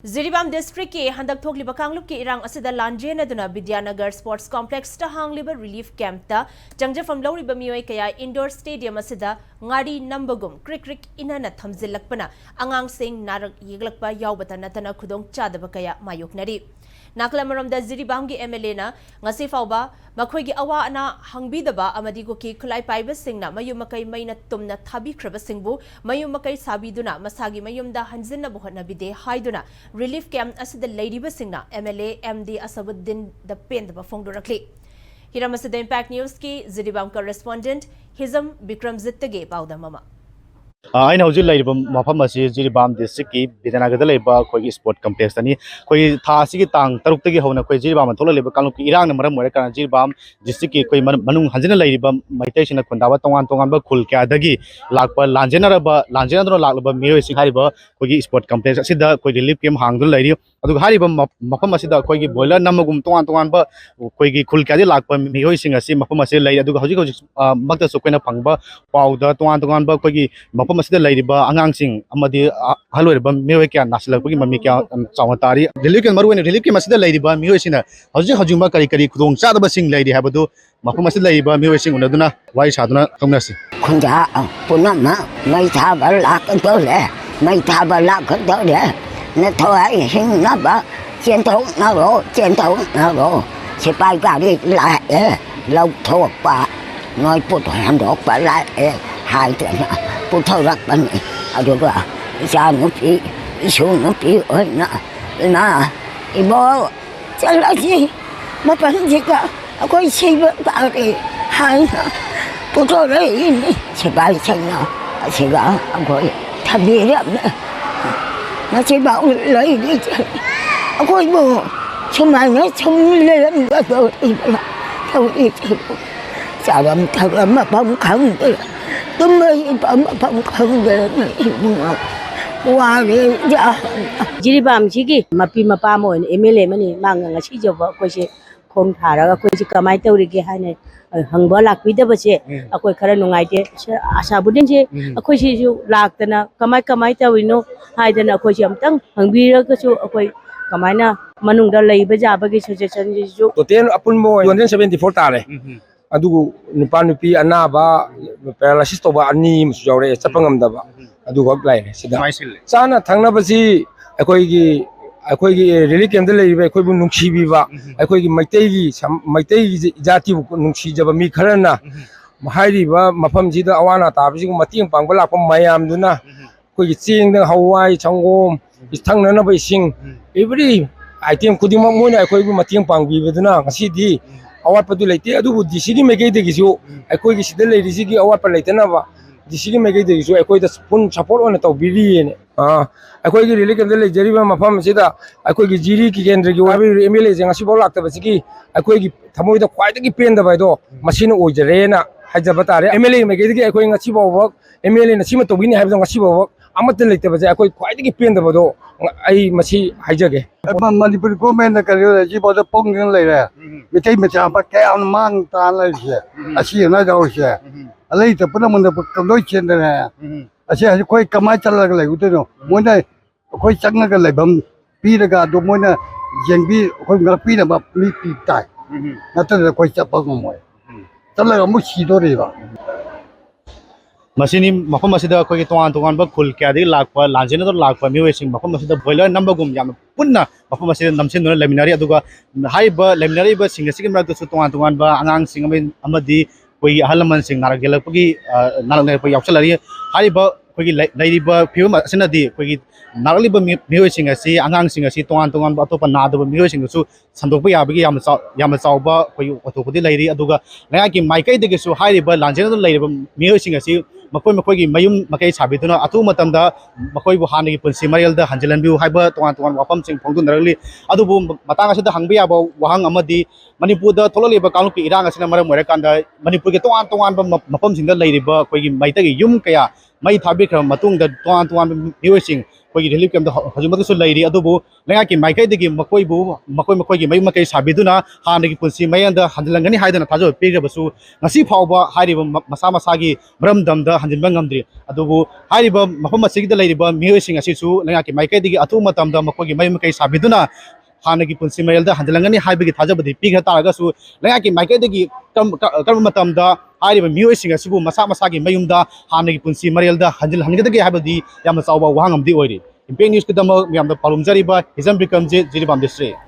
Jiribam district ke handak thokliba kangluk ke irang asida Lanjellaba Vidyanagar Sports Complex ta hangliba relief camp ta jangjafam lawriba miyoi kaya indoor stadium asida ngari nambagum krik inana thamjilakpana angang sing narak yeglakpa yawbata natana khudong chadaba kaya mayoknari Naklamaramda Jiribam gi MLA na ngasi fawba makhoi gi awa ana hangbidaba amadi ko ki khulai paiba singna mayumakai maina tumna thabikraba singbu mayumakai sabiduna masagi mayumda hanjinna buhatna bide haiduna relief camp asida ladiba singna MLA MD Asabuddin the pendaba fongdorakli Hiramasida Impact News ki Jiribam correspondent Hizam Bikramzittage pawda mama I know Mafam Jiribam district Vidyanagar Koi sport complex tani Koi Thasi Tang Tarukti Hona Koi Jiribam Tola Liba Kaluki Iran Maramuraka Jiribam district Koi Manung Hanjana Labam Mitation Kondawa Tongan Kulka Dagi Lakpa Lanjellaba Laba Mio Singhariba Koi sport complex Sida Koi Lip Kim Hangul Lady Adu Haribam Mafamasida Koi Broiler Namagum Tongan Koi Kulka Lakpa Mio Singasi Mafamasi Lady Adu Hoji Mata Sukena Pangba Powder Tongan Koi Masida Ladiba, Angangsing, Amadi Haloriba, Mioka, Naslaki, Mamika, and Samatari. The Likan Maru and Relikim Masida Ladiba, Mioisina, Hajima Karikari, Kudong, Sadabasing Lady Habadu, Mafumasida Ladiba, Mioising, Naduna, Why Saduna, Comnasi. Kunda, Punama, might have a lack of dollar, might have a lack of dollar. Natoa, Hing Naba, Gentle Naro, Sipai got it like low talk, no put hand up by like hide. Put her up on me. I do go. Sanupi, Sunupi, or na. Ibo, Salasi, Mapanjika, a quite saber body. High. Put her in. She buys now. A cigar, a boy. Tabi up. Not about lady. A boy more. So my next home living about it. Salam Tagama Bum come. Jiribam Chigi, Mapi Mapamo and Emile Mani, Manga, Chijo, Koshi, Kontara, Koshi Kamaito Rigihane, Hangbolak with the Bache, a quick Karanungite, Asabudinje, a Koshi Laktana, Kamaikamita, we know, hide a Kosham tongue, Hangbira, a quick Kamana, Manunda Labaja, Baggy suggestion is you. To 10 upon more 174 tare. Adu Nupanupi Anaba, Perasistoba, Anim, Jore, Sapangam, Adu Hoglai, Sana, Tangnabasi, Akoigi, Religion Dele, Kobu Nukshiva, Akoigi, Maitegi, Jati, Nukshijaba, Mikarana, Mahariba, Mapamjida, Awana, Tabjing, Matin, Pangala, Miyam, Duna, Kogi seeing the Hawaii, Changom, is Tanganaba sing. Every I think Kudimamuna, Kogu Matin Pangi, Viduna, CD. Our Padulate, Adu, the city make it you. I could see the lady Ziggy, our Palatanava. The city make it you. I could the spoon support on it of billion. I could really get the Jiribam Mafam Sida. I could get Jiriki and Regular Emily and Asibolak of Ziggy. I could get Tamoida quite a pain the Vido, Machine or Jerena, Hajabatari, Emily make it going a Chibo work, Emily and Sima to win have done a Chibo work. Amateur I could quite a pain the Vido. I must see Hajage. Manipur government the career about the Pongan later. We take Machapa on Mountain, I see another ocean. A later put them on the convention. I say, I quite Kamacha like you know. One day, quite Changa Labum, Peter got the Mona, Jengi, Peter about me tie. Nothing quite a Pogum way. Tell like a Mushido River. Masini Mafamasida Koi Tongan Kulkadi Lakpa, Lanjellaba Lakpa, Mewing, Mafamasida Broiler Nambagum Yam Puna, Mafamasida Namsin Leminari Aduga, Haiba, Leminari, sing a second to Tongan, Anang Singing Amadi, Koi Halaman Sing Naragelapi, Nalapo Yapsalari, Haiba, Koi Ladiba, Puma Senadi, Koi Naraliba Mewing a sea, Anang Sing a sea, Tongan, Batopanada, Mewing, so Sandopi Abigi Yamasauba, Koi Otopodi Lady Aduga, Naki, Mike de Gisu, Haiba, Lanjellaba Lady, Mewing a sea. Makoy Mayum Makai Sabituna, Atu Matanda, Makoy Buhani, Punsi Mariel, the Hangelan View, Hyber, Tuan Wapam Sing Pongtunarli, Adubum, Matanga the Hangbi about Wahang Amadi, Manipur, the Tololi Bakaluki, Iran, Sinamara Murakanda, Manipur, Tuan Mapams in the Lady Burg, Maitagi, Yum Kaya, Mai Tabika, Matung, the Tuan Mewing, ꯑꯩꯈꯣꯏꯒꯤ relief ꯀꯦꯝꯞꯇ ꯍꯧꯖꯤꯛꯃꯛꯇꯁꯨ ꯂꯩꯔꯤ ꯑꯗꯨꯕꯨ ꯂꯩꯉꯥꯛꯀꯤ ꯃꯥꯏꯀꯩꯗꯒꯤ ꯃꯈꯣꯏꯒꯤ ꯃꯌꯨꯝ ꯃꯀꯩ ꯁꯥꯕꯤꯗꯨꯅ ꯍꯥꯟꯅꯒꯤ ꯄꯨꯟꯁꯤ ꯃꯌꯦꯡꯗ ꯍꯟꯖꯤꯜꯂꯝꯒꯅꯤ ꯍꯥꯏꯗꯅ ꯊꯥꯖꯕ ꯄꯤꯈ꯭ꯔꯕꯁꯨ ꯉꯁꯤ ꯐꯥꯎꯕ ꯍꯥꯏꯔꯤꯕ ꯃꯁꯥ ꯃꯁꯥꯒꯤ ꯃꯔꯝꯗꯝꯗ ꯍꯟꯖꯤꯟꯕ ꯉꯝꯗ꯭ꯔꯤ ꯑꯗꯨꯕꯨ ꯍꯥꯏꯔꯤꯕ ꯃꯐꯝ ꯑꯁꯤꯗ ꯂꯩꯔꯤꯕ ꯃꯤꯑꯣꯏꯁꯤꯡ ꯑꯁꯤꯁꯨ ꯂꯩꯉꯥꯛꯀꯤ ꯃꯥꯏꯀꯩꯗꯒꯤ ꯑꯊꯨꯕ ꯃꯇꯝꯗ ꯃꯈꯣꯏꯒꯤ ꯃꯌꯨꯝ ꯃꯀꯩ ꯁꯥꯕꯤꯗꯨꯅ ꯍꯥꯟꯅꯒꯤ ꯄꯨꯟꯁꯤ ꯃꯔꯦꯜꯗ ꯍꯟꯖꯤꯜꯂꯝꯒꯅꯤ ꯍꯥꯏꯕꯒꯤ ꯊꯥꯖꯕꯗꯤ ꯄꯤꯈ꯭ꯔ ꯇꯥꯔꯒꯁꯨ ꯂꯩꯉꯥꯛꯀꯤ ꯃꯥꯏꯀꯩꯗꯒꯤ ꯀꯔꯝꯕ ꯃꯇꯝꯗ ꯍꯥꯏꯔꯤꯕ ꯃꯤꯑꯣꯏꯁꯤꯡ ꯑꯁꯤꯕꯨ ꯃꯁꯥ ꯃꯁꯥꯒꯤ ꯃꯌꯨꯝꯗ ꯍꯥꯟꯅꯒꯤ ꯄꯨꯟꯁꯤ ꯃꯔꯦꯜꯗ ꯍꯟꯖꯤꯜꯍꯟꯒꯗꯒꯦ ꯍꯥꯏꯕꯗꯤ ꯌꯥꯝꯅ ꯆꯥꯎꯕ ꯋꯥꯍꯪ ꯑꯃꯗꯤ ꯑꯣꯏꯔꯤ ꯏꯝꯄꯦꯛ ꯅ꯭ꯌꯨꯁꯀꯤꯗꯃꯛ ꯃꯌꯥꯝꯗ ꯄꯥꯎꯗꯝꯖꯔꯤꯕ ꯍꯤꯖꯝ ꯕꯤꯀ꯭ꯔꯝꯖꯤꯠ ꯖꯤꯔꯤꯕꯥꯝ ꯗꯤꯁꯇ꯭ꯔꯤꯛ